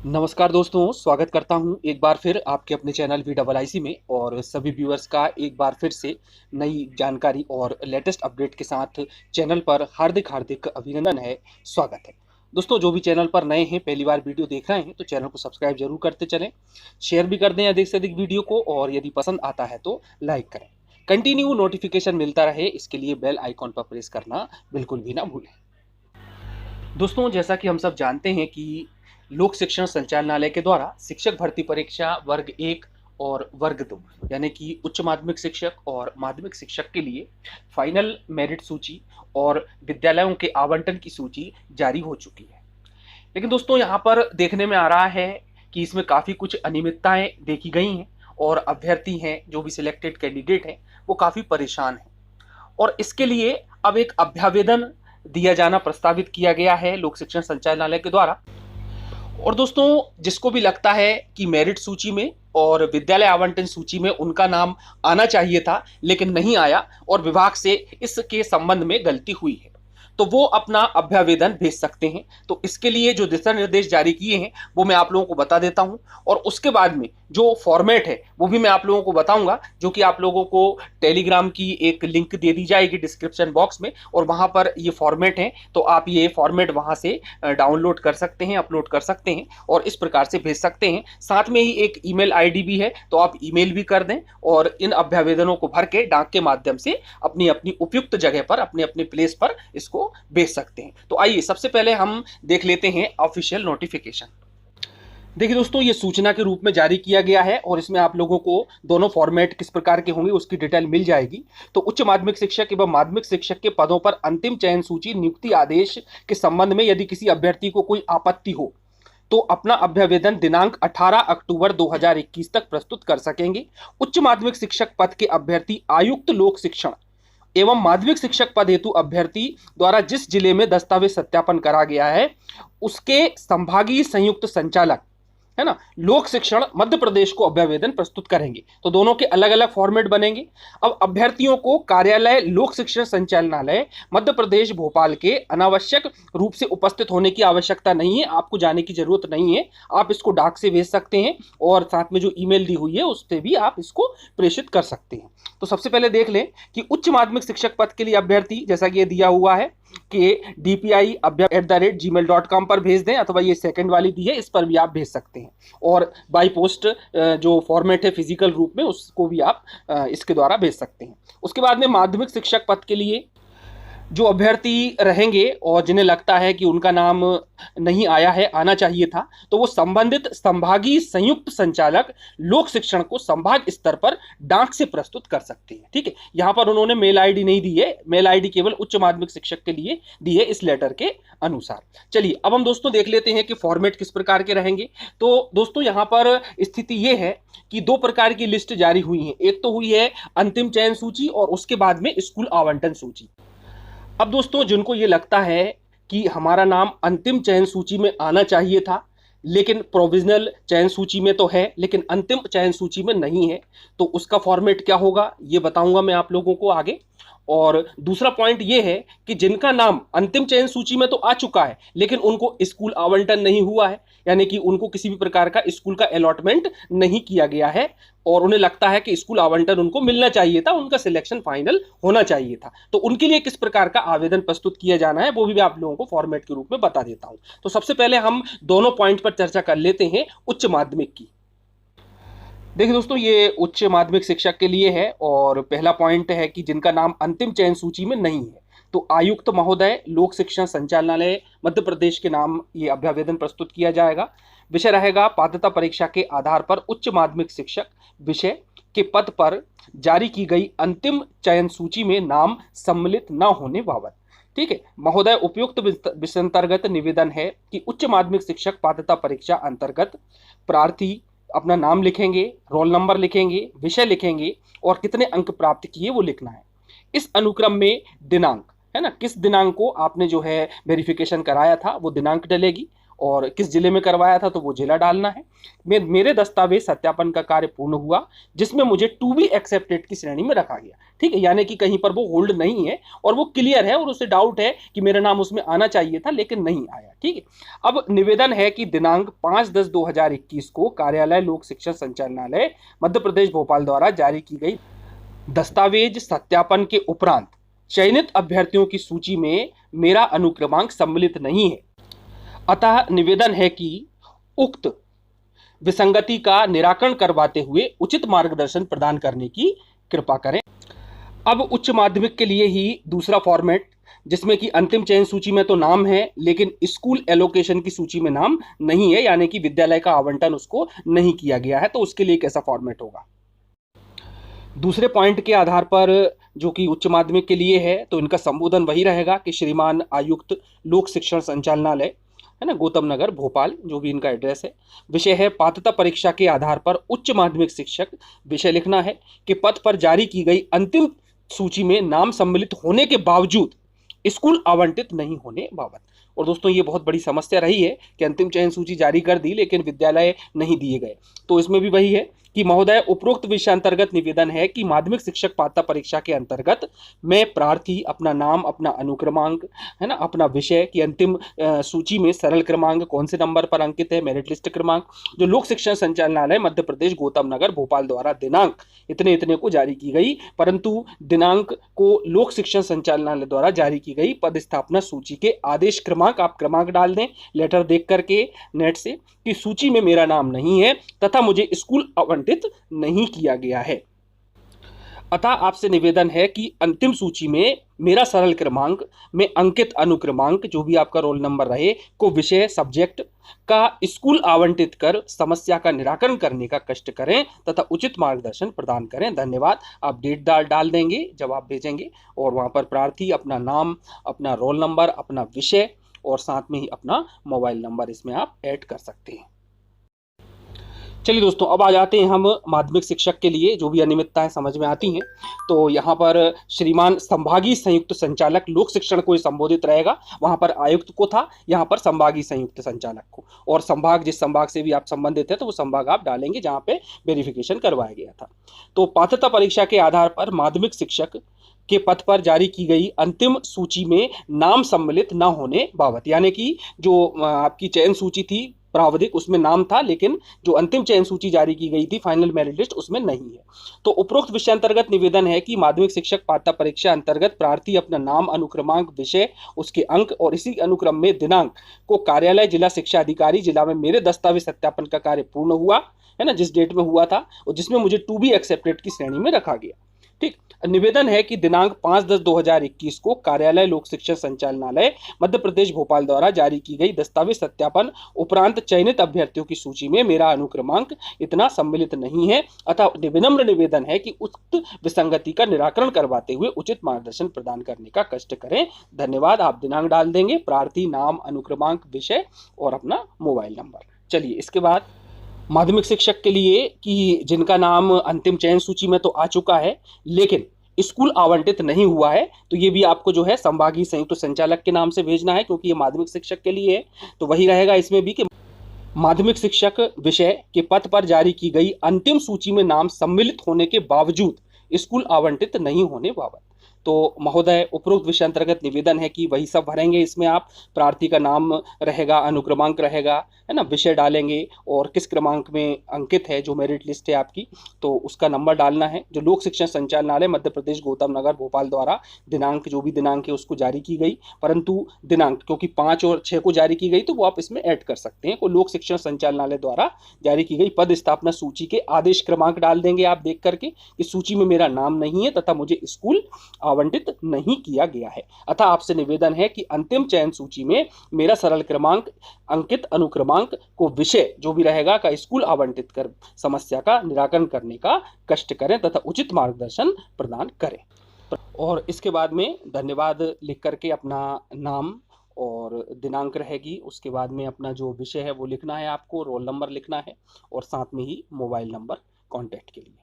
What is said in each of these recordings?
नमस्कार दोस्तों, स्वागत करता हूं एक बार फिर आपके अपने चैनल VIIC में। और सभी व्यूअर्स का एक बार फिर से नई जानकारी और लेटेस्ट अपडेट के साथ चैनल पर हार्दिक हार्दिक अभिनंदन है, स्वागत है। दोस्तों, जो भी चैनल पर नए हैं, पहली बार वीडियो देख रहे हैं तो चैनल को सब्सक्राइब जरूर करते चलें, शेयर भी कर दें अधिक से अधिक वीडियो को, और यदि पसंद आता है तो लाइक करें। कंटिन्यू नोटिफिकेशन मिलता रहे, इसके लिए बेल आइकॉन पर प्रेस करना बिल्कुल भी ना भूलें। दोस्तों, जैसा कि हम सब जानते हैं कि लोक शिक्षण संचालनालय के द्वारा शिक्षक भर्ती परीक्षा वर्ग 1 और वर्ग 2 यानी कि उच्च माध्यमिक शिक्षक और माध्यमिक शिक्षक के लिए फाइनल मेरिट सूची और विद्यालयों के आवंटन की सूची जारी हो चुकी है। लेकिन दोस्तों, यहाँ पर देखने में आ रहा है कि इसमें काफ़ी कुछ अनियमितताएं देखी गई हैं और अभ्यर्थी हैं, जो भी सिलेक्टेड कैंडिडेट हैं, वो काफ़ी परेशान हैं। और इसके लिए अब एक अभ्यावेदन दिया जाना प्रस्तावित किया गया है लोक शिक्षण संचालनालय के द्वारा। और दोस्तों, जिसको भी लगता है कि मेरिट सूची में और विद्यालय आवंटन सूची में उनका नाम आना चाहिए था लेकिन नहीं आया और विभाग से इसके संबंध में गलती हुई है, तो वो अपना अभ्यावेदन भेज सकते हैं। तो इसके लिए जो दिशा निर्देश जारी किए हैं वो मैं आप लोगों को बता देता हूं, और उसके बाद में जो फॉर्मेट है वो भी मैं आप लोगों को बताऊंगा, जो कि आप लोगों को टेलीग्राम की एक लिंक दे दी जाएगी डिस्क्रिप्शन बॉक्स में, और वहां पर ये फॉर्मेट है, तो आप ये फॉर्मेट वहां से डाउनलोड कर सकते हैं, अपलोड कर सकते हैं और इस प्रकार से भेज सकते हैं। साथ में ही एक ईमेल आईडी भी है, तो आप ईमेल भी कर दें और इन अभ्यावेदनों को भर के डाक के माध्यम से अपनी अपनी उपयुक्त जगह पर, अपने अपने प्लेस पर इसको भेज सकते हैं। तो आइए सबसे पहले हम देख लेते हैं ऑफिशियल नोटिफिकेशन। देखिए दोस्तों, ये सूचना के रूप में जारी किया गया है और इसमें आप लोगों को दोनों फॉर्मेट किस प्रकार के होंगे उसकी डिटेल मिल जाएगी। तो उच्च माध्यमिक शिक्षक एवं माध्यमिक शिक्षक के पदों पर अंतिम चयन सूची नियुक्ति आदेश के संबंध में यदि किसी अभ्यर्थी को कोई आपत्ति हो तो अपना अभ्यावेदन दिनांक 18 अक्टूबर 2021 तक प्रस्तुत कर सकेंगे। उच्च माध्यमिक शिक्षक पद के अभ्यर्थी आयुक्त लोक शिक्षण एवं माध्यमिक शिक्षक पद हेतु अभ्यर्थी द्वारा जिस जिले में दस्तावेज सत्यापन करा गया है उसके संभागीय संयुक्त संचालक, है ना, लोक शिक्षण मध्य प्रदेश को अभ्यावेदन प्रस्तुत करेंगे। तो दोनों के अलग अलग फॉर्मेट बनेंगे। अब अभ्यर्थियों को कार्यालय लोक शिक्षण संचालनालय मध्य प्रदेश भोपाल के अनावश्यक रूप से उपस्थित होने की आवश्यकता नहीं है, आपको जाने की जरूरत नहीं है। आप इसको डाक से भेज सकते हैं और साथ में जो ईमेल दी हुई है उससे भी आप इसको प्रेषित कर सकते हैं। तो सबसे पहले देख लें कि उच्च माध्यमिक शिक्षक पद के लिए अभ्यर्थी, जैसा कि ये दिया हुआ है कि dpi@gmail.com पर भेज दें, अथवा ये सेकंड वाली दी है इस पर भी आप भेज सकते हैं। और बाई पोस्ट जो फॉर्मेट है फिजिकल रूप में उसको भी आप इसके द्वारा भेज सकते हैं। उसके बाद में माध्यमिक शिक्षक पद के लिए जो अभ्यर्थी रहेंगे और जिन्हें लगता है कि उनका नाम नहीं आया है, आना चाहिए था, तो वो संबंधित संभागीय संयुक्त संचालक लोक शिक्षण को संभाग स्तर पर डाक से प्रस्तुत कर सकते हैं। ठीक है, यहाँ पर उन्होंने मेल आईडी नहीं दी है, मेल आईडी केवल उच्च माध्यमिक शिक्षक के लिए दी है इस लेटर के अनुसार। चलिए अब हम दोस्तों देख लेते हैं कि फॉर्मेट किस प्रकार के रहेंगे। तो दोस्तों, यहाँ पर स्थिति ये है कि दो प्रकार की लिस्ट जारी हुई है। एक तो हुई है अंतिम चयन सूची और उसके बाद में स्कूल आवंटन सूची। अब दोस्तों, जिनको ये लगता है कि हमारा नाम अंतिम चयन सूची में आना चाहिए था लेकिन प्रोविजनल चयन सूची में तो है लेकिन अंतिम चयन सूची में नहीं है, तो उसका फॉर्मेट क्या होगा ये बताऊंगा मैं आप लोगों को आगे। और दूसरा पॉइंट ये है कि जिनका नाम अंतिम चयन सूची में तो आ चुका है लेकिन उनको स्कूल आवंटन नहीं हुआ है, यानी कि उनको किसी भी प्रकार का स्कूल का अलॉटमेंट नहीं किया गया है और उन्हें लगता है कि स्कूल आवंटन उनको मिलना चाहिए था, उनका सिलेक्शन फाइनल होना चाहिए था, तो उनके लिए किस प्रकार का आवेदन प्रस्तुत किया जाना है वो भी मैं आप लोगों को फॉर्मेट के रूप में बता देता हूं। तो सबसे पहले हम दोनों पॉइंट पर चर्चा कर लेते हैं उच्च माध्यमिक की। देखिए दोस्तों, ये उच्च माध्यमिक शिक्षक के लिए है और पहला पॉइंट है कि जिनका नाम अंतिम चयन सूची में नहीं है, तो आयुक्त महोदय लोक शिक्षण संचालनालय मध्य प्रदेश के नाम ये अभ्यावेदन प्रस्तुत किया जाएगा। विषय रहेगा पात्रता परीक्षा के आधार पर उच्च माध्यमिक शिक्षक विषय के पद पर जारी की गई अंतिम चयन सूची में नाम सम्मिलित न होने बाबत। ठीक है महोदय, उपयुक्त विषयांतर्गत निवेदन है कि उच्च माध्यमिक शिक्षक पात्रता परीक्षा अंतर्गत प्रार्थी अपना नाम लिखेंगे, रोल नंबर लिखेंगे, विषय लिखेंगे और कितने अंक प्राप्त किए वो लिखना है। इस अनुक्रम में दिनांक, है ना, किस दिनांक को आपने जो है वेरिफिकेशन कराया था वो दिनांक डलेगी और किस जिले में करवाया था तो वो जिला डालना है। मेरे दस्तावेज सत्यापन का कार्य पूर्ण हुआ जिसमें मुझे टू बी एक्सेप्टेड की श्रेणी में रखा गया। ठीक है, यानी कि कहीं पर वो होल्ड नहीं है और वो क्लियर है और उसे डाउट है कि मेरा नाम उसमें आना चाहिए था लेकिन नहीं आया। ठीक है, अब निवेदन है कि दिनांक 5/10/2021 को कार्यालय लोक शिक्षण संचालनालय मध्य प्रदेश भोपाल द्वारा जारी की गई दस्तावेज सत्यापन के उपरांत चयनित अभ्यर्थियों की सूची में मेरा अनुक्रमांक सम्मिलित नहीं है। अतः निवेदन है कि उक्त विसंगति का निराकरण करवाते हुए उचित मार्गदर्शन प्रदान करने की कृपा करें। अब उच्च माध्यमिक के लिए ही दूसरा फॉर्मेट, जिसमें कि अंतिम चयन सूची में तो नाम है लेकिन स्कूल एलोकेशन की सूची में नाम नहीं है, यानी कि विद्यालय का आवंटन उसको नहीं किया गया है, तो उसके लिए कैसा फॉर्मेट होगा। दूसरे पॉइंट के आधार पर जो कि उच्च माध्यमिक के लिए है तो इनका संबोधन वही रहेगा कि श्रीमान आयुक्त लोक शिक्षण संचालनालय, है ना, गौतम नगर भोपाल, जो भी इनका एड्रेस है। विषय है पात्रता परीक्षा के आधार पर उच्च माध्यमिक शिक्षक। विषय लिखना है कि पद पर जारी की गई अंतिम सूची में नाम सम्मिलित होने के बावजूद स्कूल आवंटित नहीं होने बाबत। और दोस्तों ये बहुत बड़ी समस्या रही है कि अंतिम चयन सूची जारी कर दी लेकिन विद्यालय नहीं दिए गए। तो इसमें भी वही है कि महोदय उपरोक्त विषय अंतर्गत निवेदन है कि माध्यमिक शिक्षक पात्रता परीक्षा के अंतर्गत मैं प्रार्थी अपना नाम, अपना अनुक्रमांक, है ना, अपना विषय की अंतिम सूची में सरल क्रमांक कौन से नंबर पर अंकित है, मेरिट लिस्ट क्रमांक, जो लोक शिक्षण संचालनालय मध्य प्रदेश गौतम नगर भोपाल द्वारा दिनांक इतने इतने को जारी की गई, परंतु दिनांक को लोक शिक्षण संचालनालय द्वारा जारी की गई पद स्थापना सूची के आदेश क्रमांक, आप क्रमांक डाल दें लेटर देख करके नेट से, कि सूची में मेरा नाम नहीं है तथा मुझे स्कूल आवंटित नहीं किया गया है। अतः आपसे निवेदन है कि अंतिम सूची में मेरा सरल क्रमांक में अंकित अनुक्रमांक, जो भी आपका रोल नंबर रहे, को विषय सब्जेक्ट का स्कूल आवंटित कर समस्या का निराकरण करने का कष्ट करें तथा उचित मार्गदर्शन प्रदान करें। धन्यवाद। आप डेट डाल देंगे जवाब भेजेंगे और वहां पर प्रार्थी अपना नाम, अपना रोल नंबर, अपना विषय और साथ में ही अपना मोबाइल नंबर इसमें आप ऐड कर सकते हैं। चलिए दोस्तों, अब आ जाते हैं हम माध्यमिक शिक्षक के लिए जो भी अनियमितताएं समझ में आती हैं। तो यहाँ पर श्रीमान संभागीय संयुक्त संचालक लोक शिक्षण को संबोधित रहेगा। वहाँ पर आयुक्त को था, यहाँ पर संभागीय संयुक्त संचालक को, और संभाग जिस संभाग से भी आप संबंधित है तो वो संभाग आप डालेंगे जहाँ पे वेरिफिकेशन करवाया गया था। तो पात्रता परीक्षा के आधार पर माध्यमिक शिक्षक के पद पर जारी की गई अंतिम सूची में नाम सम्मिलित न होने बाबत, यानी कि जो आपकी चयन सूची थी प्रावधिक उसमें नाम था लेकिन जो अंतिम चयन सूची जारी की गई थी फाइनल मेरिट लिस्ट उसमें नहीं है। तो उपरोक्त विषय अंतर्गत निवेदन है कि माध्यमिक शिक्षक पात्रता परीक्षा अंतर्गत प्रार्थी अपना नाम, अनुक्रमांक, विषय, उसके अंक और इसी अनुक्रम में दिनांक को कार्यालय जिला शिक्षा अधिकारी जिला में मेरे दस्तावेज सत्यापन का कार्य पूर्ण हुआ है ना, जिस डेट में हुआ था और जिसमें मुझे टू बी एक्सेप्टेड की श्रेणी में रखा गया। ठीक, निवेदन है कि दिनांक 5/10/2021 को कार्यालय लोक शिक्षण संचालनालय मध्य प्रदेश भोपाल द्वारा जारी की गई दस्तावेज सत्यापन उपरांत चयनित अभ्यर्थियों की सूची में मेरा अनुक्रमांक इतना सम्मिलित नहीं है, अतः विनम्र निवेदन है कि उक्त विसंगति का निराकरण करवाते हुए उचित मार्गदर्शन प्रदान करने का कष्ट करें। धन्यवाद। आप दिनांक डाल देंगे, प्रार्थी नाम, अनुक्रमांक, विषय और अपना मोबाइल नंबर। चलिए इसके बाद माध्यमिक शिक्षक के लिए कि जिनका नाम अंतिम चयन सूची में तो आ चुका है लेकिन स्कूल आवंटित नहीं हुआ है, तो ये भी आपको जो है संभागीय संयुक्त संचालक के नाम से भेजना है क्योंकि ये माध्यमिक शिक्षक के लिए है। तो वही रहेगा इसमें भी कि माध्यमिक शिक्षक विषय के पद पर जारी की गई अंतिम सूची में नाम सम्मिलित होने के बावजूद स्कूल आवंटित नहीं होने बाबत। तो महोदय उपरोक्त विषय अंतर्गत निवेदन है कि वही सब भरेंगे इसमें आप, प्रार्थी का नाम रहेगा, अनुक्रमांक रहेगा, है ना, विषय डालेंगे और किस क्रमांक में अंकित है जो मेरिट लिस्ट है आपकी तो उसका नंबर डालना है। जो लोक शिक्षण संचालनालय मध्य प्रदेश गौतम नगर भोपाल द्वारा दिनांक, जो भी दिनांक है उसको जारी की गई, परंतु दिनांक क्योंकि 5 और 6 को जारी की गई तो वो आप इसमें ऐड कर सकते हैं। को लोक शिक्षण संचालनालय द्वारा जारी की गई पद स्थापना सूची के आदेश क्रमांक डाल देंगे आप देख करके कि सूची में मेरा नाम नहीं है तथा मुझे स्कूल आवंटित नहीं किया गया है। अतः आपसे निवेदन है कि अंतिम चयन सूची में मेरा सरल क्रमांक, अंकित अनुक्रमांक को विषय जो भी रहेगा का स्कूल आवंटित कर समस्या का निराकरण करने का कष्ट करें तथा उचित मार्गदर्शन प्रदान करें। और इसके बाद में धन्यवाद लिख करके अपना नाम और दिनांक रहेगी, उसके बाद में अपना जो विषय है वो लिखना है, आपको रोल नंबर लिखना है और साथ में ही मोबाइल नंबर कॉन्टैक्ट के लिए।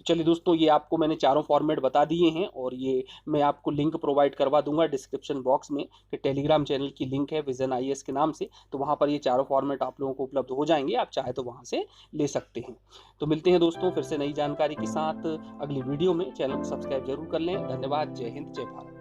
चलिए दोस्तों, ये आपको मैंने चारों फॉर्मेट बता दिए हैं और ये मैं आपको लिंक प्रोवाइड करवा दूंगा डिस्क्रिप्शन बॉक्स में कि टेलीग्राम चैनल की लिंक है विजन आईएएस के नाम से, तो वहाँ पर ये चारों फॉर्मेट आप लोगों को उपलब्ध हो जाएंगे, आप चाहे तो वहाँ से ले सकते हैं। तो मिलते हैं दोस्तों फिर से नई जानकारी के साथ अगली वीडियो में। चैनल को सब्सक्राइब जरूर कर लें। धन्यवाद। जय हिंद, जय भारत।